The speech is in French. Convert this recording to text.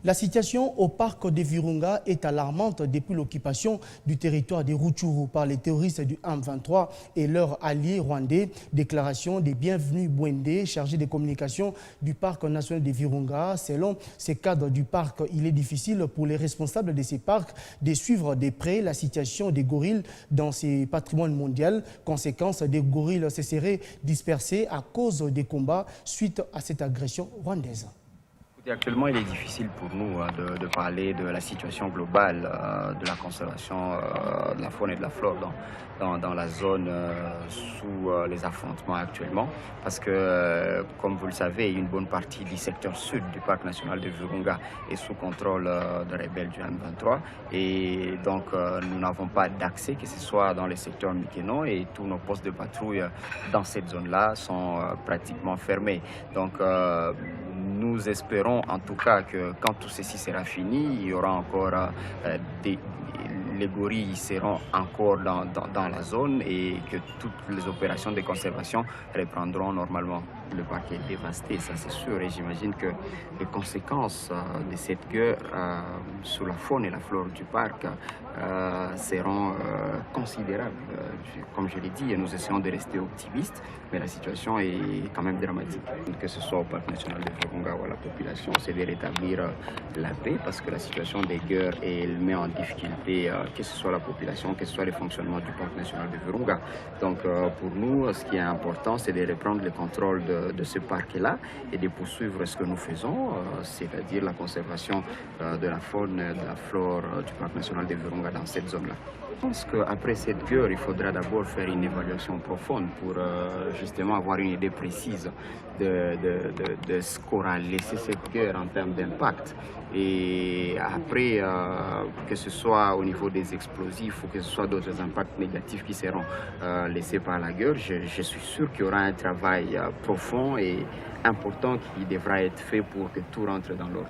La situation au parc de Virunga est alarmante depuis l'occupation du territoire de Rutshuru par les terroristes du M23 et leurs alliés rwandais. Déclaration des bienvenus Bwende, chargé des communications du parc national de Virunga. Selon ces cadres du parc, il est difficile pour les responsables de ces parcs de suivre de près la situation des gorilles dans ces patrimoines mondiaux. Conséquence, des gorilles se seraient dispersés à cause des combats suite à cette agression rwandaise. Actuellement, il est difficile pour nous de parler de la situation globale de la conservation de la faune et de la flore dans la zone sous les affrontements actuellement. Parce que, comme vous le savez, une bonne partie du secteur sud du parc national de Virunga est sous contrôle de rebelles du M23. Et donc, nous n'avons pas d'accès, que ce soit dans les secteurs Mikeno, et tous nos postes de patrouille dans cette zone-là sont pratiquement fermés. Donc, nous espérons en tout cas que quand tout ceci sera fini, il y aura encore les gorilles seront encore dans la zone et que toutes les opérations de conservation reprendront normalement. Le parc est dévasté, ça c'est sûr, et j'imagine que les conséquences de cette guerre sur la faune et la flore du parc seront considérables. Comme je l'ai dit, nous essayons de rester optimistes, mais la situation est quand même dramatique. Que ce soit au parc national de Virunga ou à la population, c'est de rétablir la paix, parce que la situation des guerres, elle met en difficulté que ce soit la population, que ce soit le fonctionnement du parc national de Virunga. Donc pour nous, ce qui est important, c'est de reprendre le contrôle de ce parc-là et de poursuivre ce que nous faisons, c'est-à-dire la conservation de la faune et de la flore du parc national de Virunga dans cette zone-là. Je pense qu'après cette guerre, il faudra d'abord faire une évaluation profonde pour justement avoir une idée précise de ce qu'aura laissé cette guerre en termes d'impact. Et après, que ce soit au niveau des explosifs ou que ce soit d'autres impacts négatifs qui seront laissés par la guerre, je suis sûr qu'il y aura un travail profond et important qui devra être fait pour que tout rentre dans l'ordre.